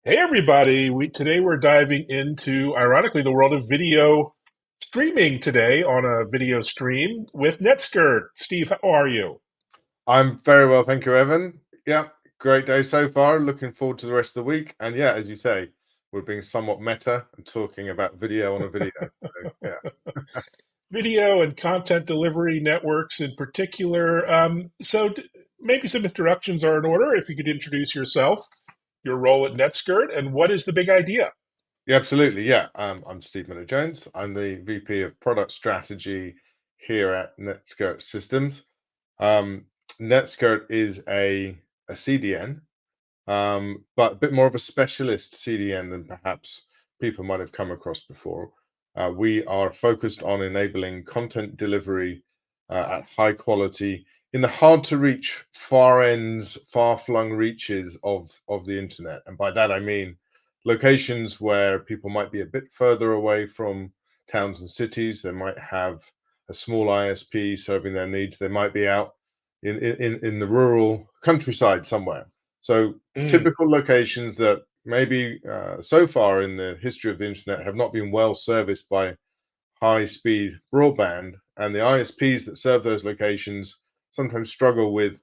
Hey everybody, today we're diving into, ironically, the world of video streaming today on a video stream with Netskrt. Steve, how are you? I'm very well, thank you, Evan. Yeah, great day so far. Looking forward to the rest of the week. And yeah, as you say, we're being somewhat meta and talking about video on a video. So yeah. Video and content delivery networks in particular. Maybe some introductions are in order. If you could introduce yourself, your role at Netskrt, and what is the big idea? Yeah, absolutely. Yeah. I'm Steve Miller-Jones. I'm the VP of Product Strategy here at Netskrt Systems. Um, Netskrt is a CDN, but a bit more of a specialist CDN than perhaps people might have come across before. We are focused on enabling content delivery at high quality in the hard to reach far ends, far flung reaches of the internet. And by that, I mean locations where people might be a bit further away from towns and cities. They might have a small ISP serving their needs. They might be out in the rural countryside somewhere. So Mm. typical locations that maybe so far in the history of the internet have not been well serviced by high speed broadband, and the ISPs that serve those locations sometimes struggle with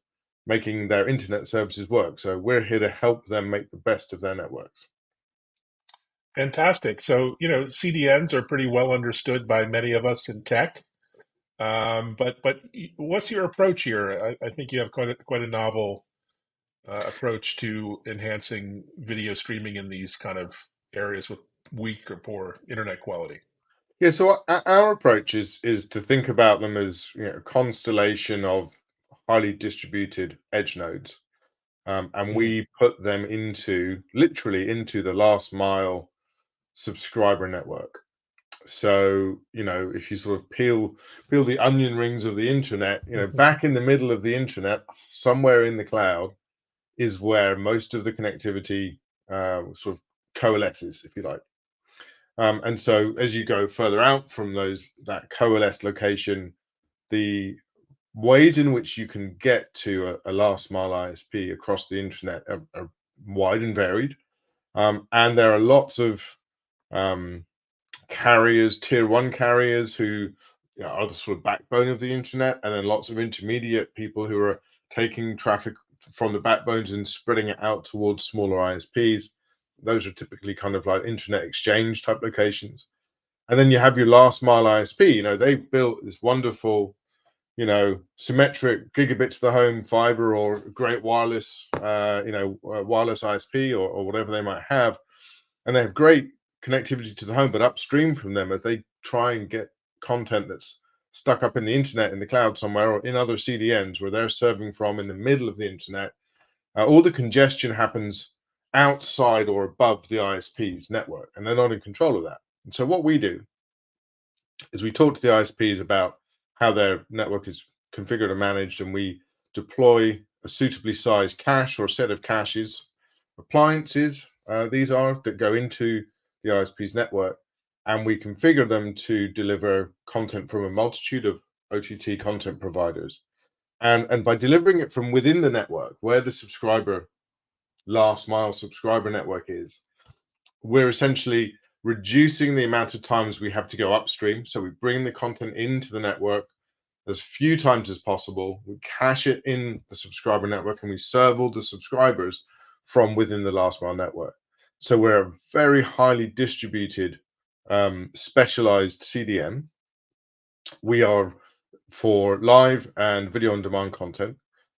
making their internet services work. So we're here to help them make the best of their networks. Fantastic. CDNs are pretty well understood by many of us in tech. But what's your approach here? I think you have quite a novel approach to enhancing video streaming in these kind of areas with weak or poor internet quality. Yeah, so our approach is to think about them as a constellation of highly distributed edge nodes, and Mm. we put them into literally into the last mile subscriber network. So, if you sort of peel the onion rings of the internet, back in the middle of the internet, somewhere in the cloud, is where most of the connectivity sort of coalesces, if you like. And so, as you go further out from that coalesced location, the ways in which you can get to a last mile ISP across the internet are wide and varied. And there are lots of um, carriers, tier one carriers who are the sort of backbone of the internet, and then lots of intermediate people who are taking traffic from the backbones and spreading it out towards smaller ISPs. Those are typically kind of like internet exchange type locations. And then you have your last mile ISP. They've built this wonderful, symmetric gigabit to the home fiber or great wireless, wireless ISP or whatever they might have, and they have great connectivity to the home, but upstream from them, as they try and get content that's stuck up in the internet in the cloud somewhere or in other CDNs where they're serving from in the middle of the internet, all the congestion happens outside or above the ISP's network, and they're not in control of that. And so what we do is we talk to the ISPs about how their network is configured and managed, and we deploy a suitably sized cache or a set of caches, appliances, these are that go into the ISP's network, and we configure them to deliver content from a multitude of OTT content providers. And by delivering it from within the network, where the last mile subscriber network is, we're essentially reducing the amount of times we have to go upstream. So we bring the content into the network as few times as possible. We cache it in the subscriber network and we serve all the subscribers from within the last mile network. So we're a very highly distributed, specialized CDN. We are for live and video on demand content.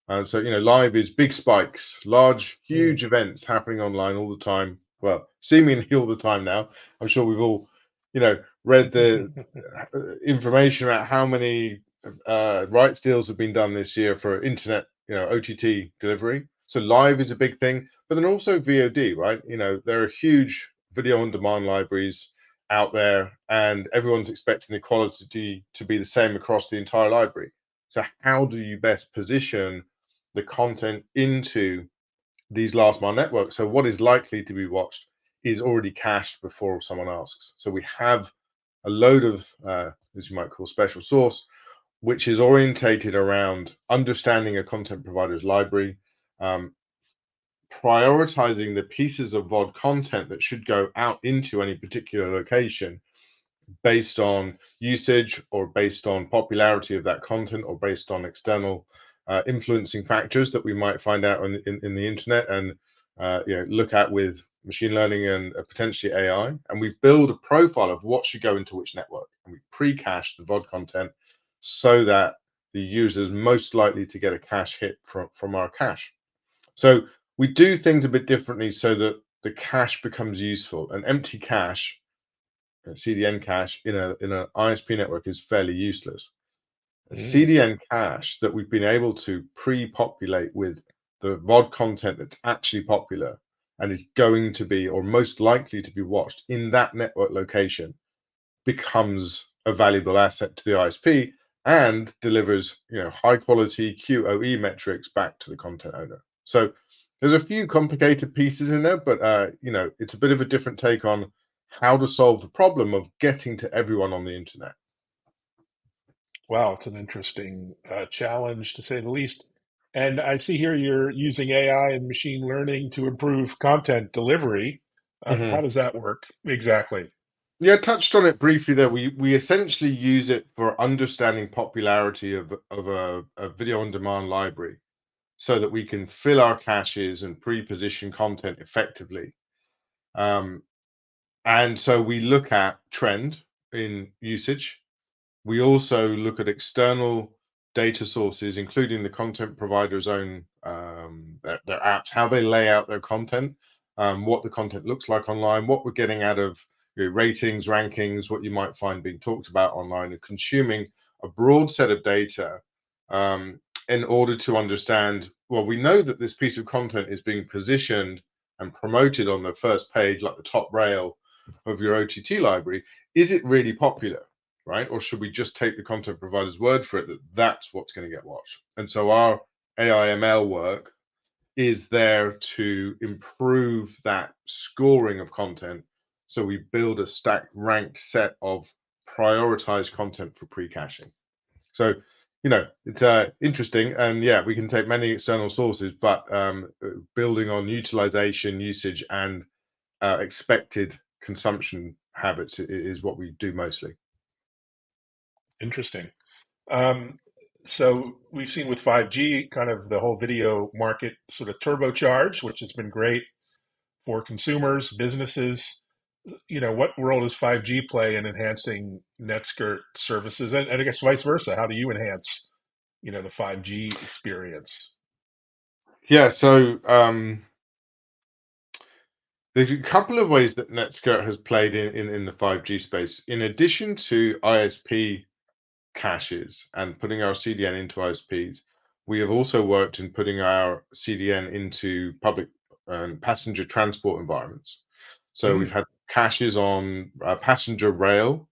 And so, live is big spikes, large, Mm. huge events happening online all the time. Well, seemingly all the time now. I'm sure we've all, read the information about how many rights deals have been done this year for internet, OTT delivery. So live is a big thing, but then also VOD, right? There are huge video on demand libraries out there, and everyone's expecting the quality to be the same across the entire library. So how do you best position the content into these last mile networks? So what is likely to be watched is already cached before someone asks. So we have a load of, as you might call, special source, which is orientated around understanding a content provider's library, um, prioritizing the pieces of VOD content that should go out into any particular location based on usage or based on popularity of that content or based on external influencing factors that we might find out in the internet and look at with machine learning and potentially AI. And we build a profile of what should go into which network. And we pre-cache the VOD content so that the user is most likely to get a cache hit from our cache. So we do things a bit differently so that the cache becomes useful. An empty cache, a CDN cache in an ISP network is fairly useless. A Mm. CDN cache that we've been able to pre-populate with the VOD content that's actually popular and is going to be or most likely to be watched in that network location becomes a valuable asset to the ISP and delivers high quality QoE metrics back to the content owner. So there's a few complicated pieces in there, but it's a bit of a different take on how to solve the problem of getting to everyone on the internet. Wow, it's an interesting challenge to say the least. And I see here you're using AI and machine learning to improve content delivery. How Mhm. does that work exactly? Yeah, I touched on it briefly there. We essentially use it for understanding popularity of a video on demand library so that we can fill our caches and pre-position content effectively. Um, and so we look at trend in usage. We also look at external data sources, including the content provider's own their apps, how they lay out their content, what the content looks like online, what we're getting out of ratings, rankings, what you might find being talked about online, and consuming a broad set of data um, in order to understand. Well, we know that this piece of content is being positioned and promoted on the first page, like the top rail of your OTT library. Is it really popular? Right? Or should we just take the content provider's word for it that that's what's going to get watched? And so our AIML work is there to improve that scoring of content. So we build a stacked ranked set of prioritized content for pre-caching. So, it's interesting. And yeah, we can take many external sources, but building on utilization, usage, and expected consumption habits is what we do mostly. Interesting. Um, so we've seen with 5G kind of the whole video market sort of turbocharged, which has been great for consumers, businesses. What role does 5G play in enhancing Netskrt services? And I guess vice versa. How do you enhance, the 5G experience? Yeah, so there's a couple of ways that Netskrt has played in the 5G space. In addition to ISP caches and putting our CDN into ISPs, we have also worked in putting our CDN into public and passenger transport environments. So we've Mm, had caches on passenger rail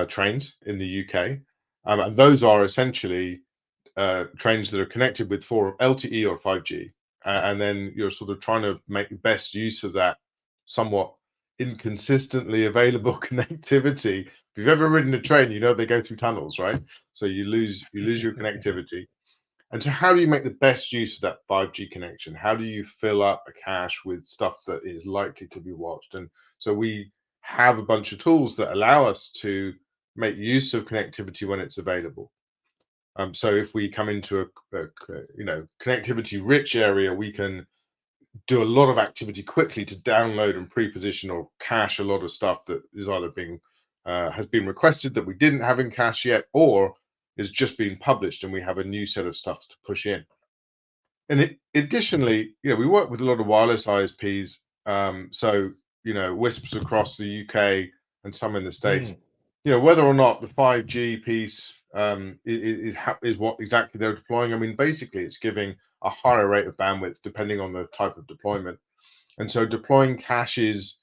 trains in the UK, and those are essentially trains that are connected with for LTE or 5G, and then you're sort of trying to make the best use of that somewhat inconsistently available connectivity. If you've ever ridden a train, you know they go through tunnels, right? So you lose your connectivity. And so, how do you make the best use of that 5G connection? How do you fill up a cache with stuff that is likely to be watched? And so we have a bunch of tools that allow us to make use of connectivity when it's available. So if we come into a connectivity rich area, we can do a lot of activity quickly to download and pre-position or cache a lot of stuff that is either being has been requested that we didn't have in cache yet, or is just being published and we have a new set of stuff to push in. And additionally, we work with a lot of wireless ISPs. So WISPs across the UK and some in the States. mm, Whether or not the 5G piece is what exactly they're deploying. I mean, basically, it's giving a higher rate of bandwidth depending on the type of deployment. And so deploying caches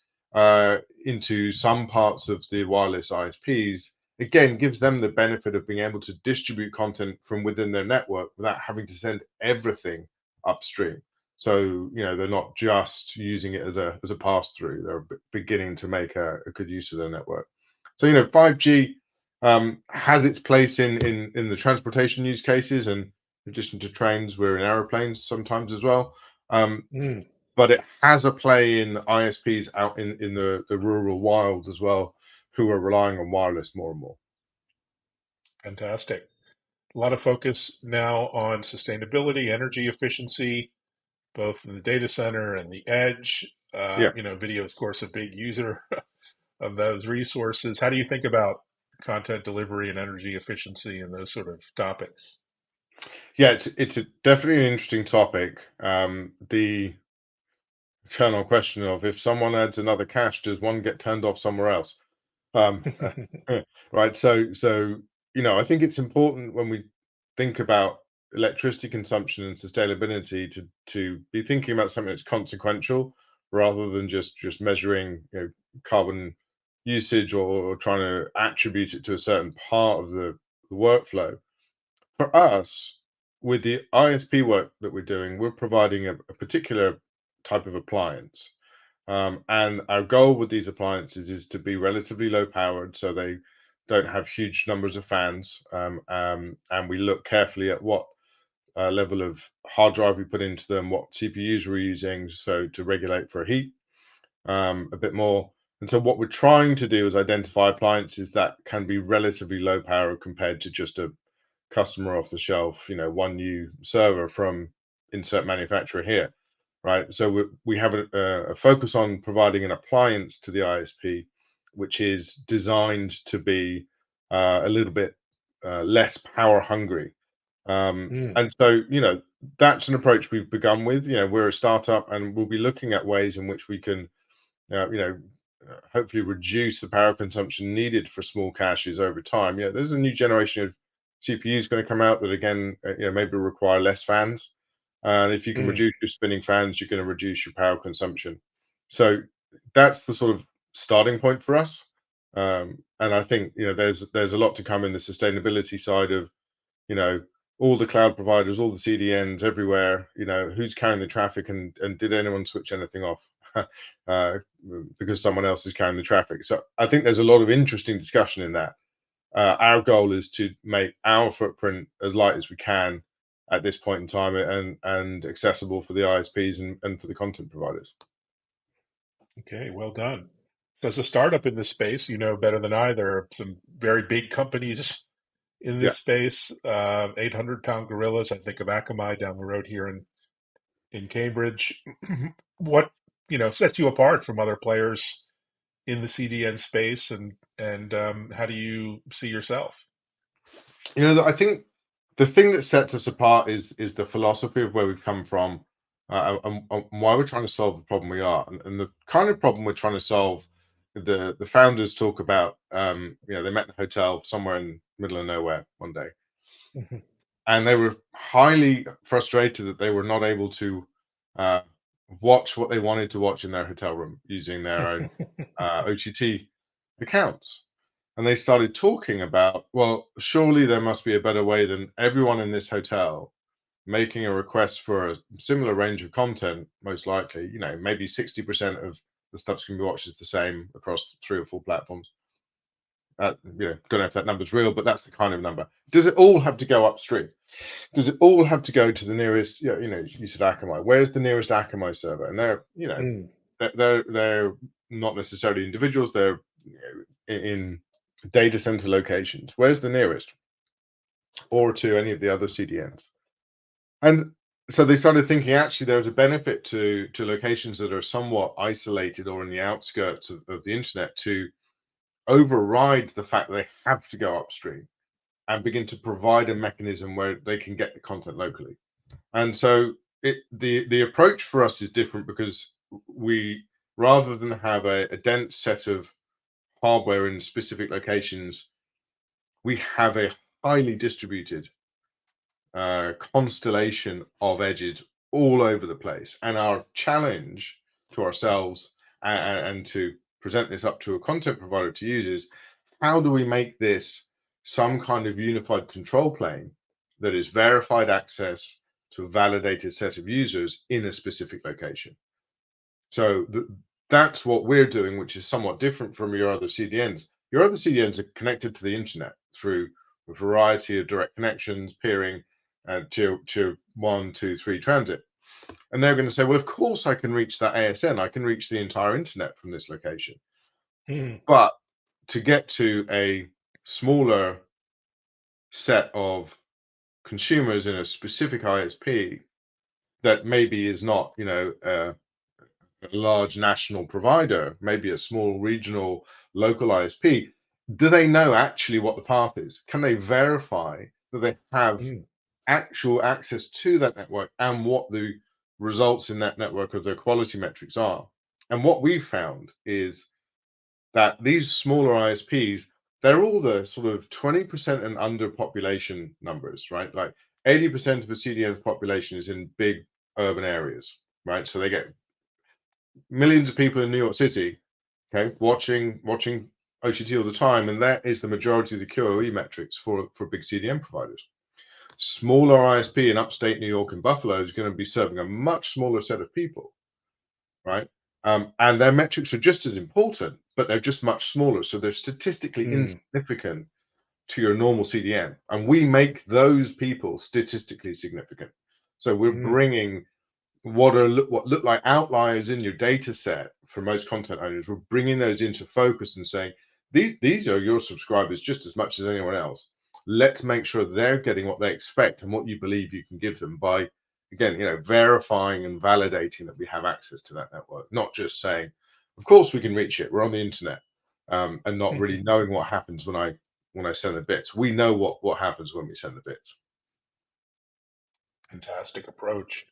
into some parts of the wireless ISPs again gives them the benefit of being able to distribute content from within their network without having to send everything upstream. So they're not just using it as a pass through. They're beginning to make a good use of their network. So 5G has its place in the transportation use cases, and in addition to trains, we're in aeroplanes sometimes as well. Um, mm. but it has a play in ISPs out in the rural wilds as well, who are relying on wireless more and more. Fantastic. A lot of focus now on sustainability, energy efficiency, both in the data center and the edge. Yeah. Video is, of course, a big user of those resources. How do you think about content delivery and energy efficiency and those sort of topics? Yeah, it's definitely an interesting topic. The eternal question of, if someone adds another cache, does one get turned off somewhere else? Um, right. So I think it's important when we think about electricity consumption and sustainability to be thinking about something that's consequential rather than just measuring carbon usage, or trying to attribute it to a certain part of the workflow. For us, with the ISP work that we're doing, we're providing a particular type of appliance. And our goal with these appliances is to be relatively low powered, so they don't have huge numbers of fans. And we look carefully at what level of hard drive we put into them, what CPUs we're using, so to regulate for heat a bit more. And so what we're trying to do is identify appliances that can be relatively low power compared to just a customer off the shelf, one new server from insert manufacturer here, right? So we have a focus on providing an appliance to the ISP, which is designed to be a little bit less power hungry. Mm, And so, that's an approach we've begun with. We're a startup, and we'll be looking at ways in which we can hopefully reduce the power consumption needed for small caches over time. Yeah, there's a new generation of CPUs going to come out that, again, maybe require less fans. And if you can mm. reduce your spinning fans, you're going to reduce your power consumption. So that's the sort of starting point for us. And I think there's a lot to come in the sustainability side of you know, all the cloud providers, all the CDNs everywhere, who's carrying the traffic, and did anyone switch anything off uh, because someone else is carrying the traffic? So I think there's a lot of interesting discussion in that. Our goal is to make our footprint as light as we can at this point in time, and accessible for the ISPs and for the content providers. Okay, well done. So as a startup in this space, you know better than I, there are some very big companies in Yeah. this space, 800-pound gorillas. I think of Akamai down the road here in Cambridge. What, sets you apart from other players in the CDN space, and how do you see yourself? I think the thing that sets us apart is the philosophy of where we've come from, and why we're trying to solve the problem we are, and the kind of problem we're trying to solve. The founders talk about, they met in a hotel somewhere in the middle of nowhere one day, Mhm. and they were highly frustrated that they were not able to uh, watch what they wanted to watch in their hotel room using their own OTT accounts. And they started talking about, well, surely there must be a better way than everyone in this hotel making a request for a similar range of content. Most likely, maybe 60% of the stuff can be watched is the same across 3 or 4 platforms. Don't know if that number's real, but that's the kind of number. Does it all have to go upstream? Does it all have to go to the nearest? You said Akamai. Where's the nearest Akamai server? And Mm, they're not necessarily individuals. They're in data center locations. Where's the nearest, or to any of the other CDNs? And so they started thinking, actually there's a benefit to locations that are somewhat isolated or in the outskirts of the internet, to override the fact that they have to go upstream and begin to provide a mechanism where they can get the content locally. And so the approach for us is different, because we, rather than have a dense set of hardware in specific locations, we have a highly distributed constellation of edges all over the place. And our challenge to ourselves, and to present this up to a content provider to use, is how do we make this some kind of unified control plane that is verified access to a validated set of users in a specific location? So that's what we're doing, which is somewhat different from your other CDNs. Your other CDNs are connected to the internet through a variety of direct connections, peering, and tier 1, 2, 3 transit. And they're going to say, well, of course I can reach that ASN. I can reach the entire internet from this location. Mm, But to get to a smaller set of consumers in a specific ISP that maybe is not, a large national provider, maybe a small regional local ISP, do they know actually what the path is? Can they verify that they have mm, actual access to that network and what the results in that network of their quality metrics are? And what we've found is that these smaller ISPs, they're all the sort of 20% and under population numbers, right? Like 80% of the CDN population is in big urban areas, right? So they get millions of people in New York City, okay, watching OTT all the time, and that is the majority of the QoE metrics for big CDN providers. Smaller ISP in upstate New York and Buffalo is going to be serving a much smaller set of people, right? And their metrics are just as important, but they're just much smaller, so they're statistically mm, insignificant to your normal CDN, and we make those people statistically significant. So we're mm, bringing what look like outliers in your data set for most content owners. We're bringing those into focus and saying these are your subscribers just as much as anyone else. Let's make sure they're getting what they expect and what you believe you can give them by, again, verifying and validating that we have access to that network, not just saying, of course we can reach it, we're on the internet, and not really mm. knowing what happens when I send the bits. We know what happens when we send the bits. Fantastic approach.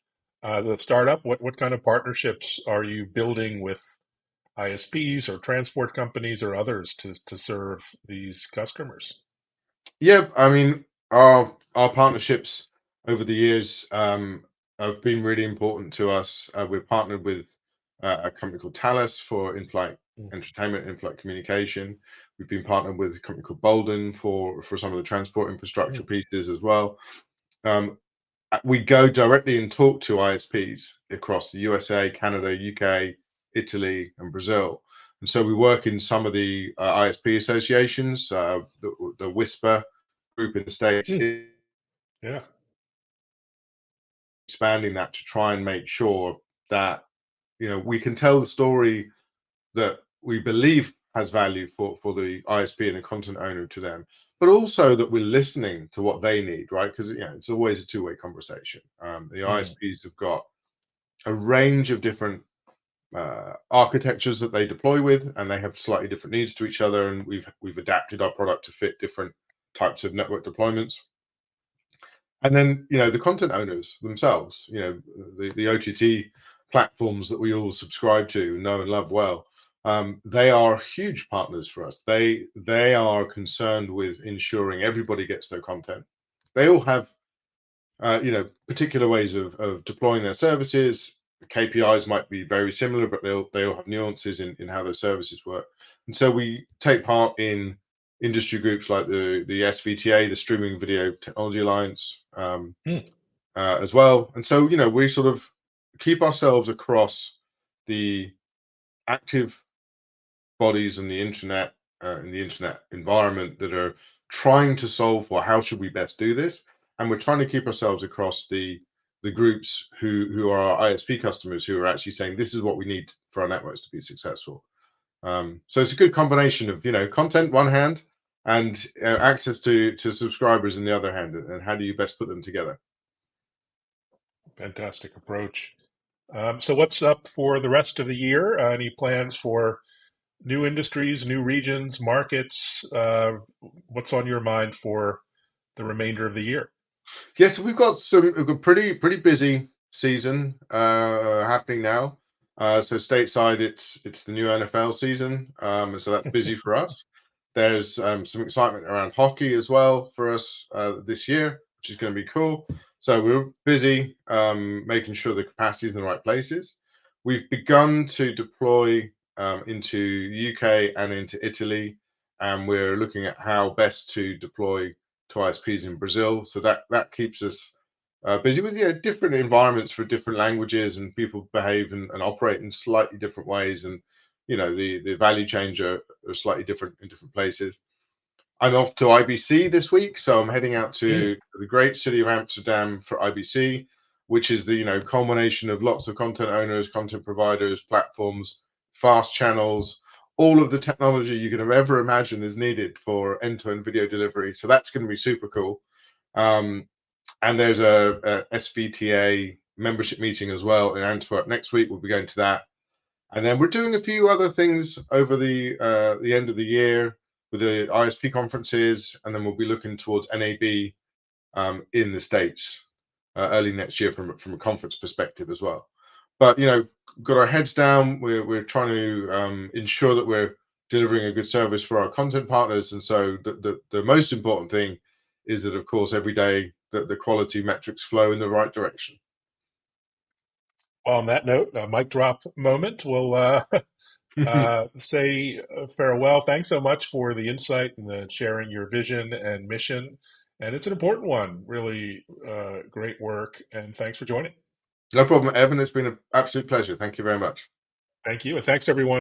The startup, what kind of partnerships are you building with ISPs or transport companies or others to serve these customers? Yeah, I mean, our partnerships over the years have been really important to us. We're partnered with a company called Thales for in-flight Mm, entertainment, in-flight communication. We've been partnered with a company called Bolden for some of the transport infrastructure mm, pieces as well. Um, we go directly and talk to ISPs across the USA, Canada, UK, Italy, and Brazil. And so we work in some of the ISP associations, the Whisper group in the States, mm. Yeah. expanding that to try and make sure that we can tell the story that we believe has value for the ISP and the content owner to them, but also that we're listening to what they need, right? Because it's always a two-way conversation. The Mm, ISPs have got a range of different architectures that they deploy with, and they have slightly different needs to each other. And we've adapted our product to fit different types of network deployments. And then the content owners themselves, the OTT platforms that we all subscribe to, know and love well. They are huge partners for us. They are concerned with ensuring everybody gets their content. They all have particular ways of deploying their services. The KPIs might be very similar, but they all have nuances in how their services work. And so we take part in industry groups like the SVTA, the Streaming Video Technology Alliance, mm. as well. And so we sort of keep ourselves across the active bodies in the internet environment that are trying to solve for how should we best do this, and we're trying to keep ourselves across the groups who are our ISP customers who are actually saying this is what we need for our networks to be successful. So it's a good combination of content one hand and access to subscribers in the other hand, and how do you best put them together? Fantastic approach. So what's up for the rest of the year? Any plans for new industries, new regions, markets? What's on your mind for the remainder of the year? Yes, we've got pretty busy season happening now. So stateside, it's the new NFL season, and so that's busy for us. There's some excitement around hockey as well for us this year, which is going to be cool. So we're busy making sure the capacity is in the right places. We've begun to deploy into UK and into Italy, and we're looking at how best to deploy to ISPs in Brazil. So that keeps us busy with different environments for different languages, and people behave and operate in slightly different ways, and the value chains are slightly different in different places. I'm off to IBC this week, so I'm heading out Mm, to the great city of Amsterdam for IBC. which is the culmination of lots of content owners, content providers, platforms, fast channels, all of the technology you can have ever imagined is needed for end-to-end video delivery. So that's going to be super cool. And there's a SVTA membership meeting as well in Antwerp next week. We'll be going to that. And then we're doing a few other things over the end of the year with the ISP conferences, and then we'll be looking towards NAB in the States early next year from a conference perspective as well. But got our heads down. We're trying to ensure that we're delivering a good service for our content partners, and so the most important thing is that, of course, every day that the quality metrics flow in the right direction. Well, on that note, a mic drop moment. We'll say farewell. Thanks so much for the insight and the sharing your vision and mission. And it's an important one. Really great work. And thanks for joining. No problem, Evan. It's been an absolute pleasure. Thank you very much. Thank you. And thanks, everyone.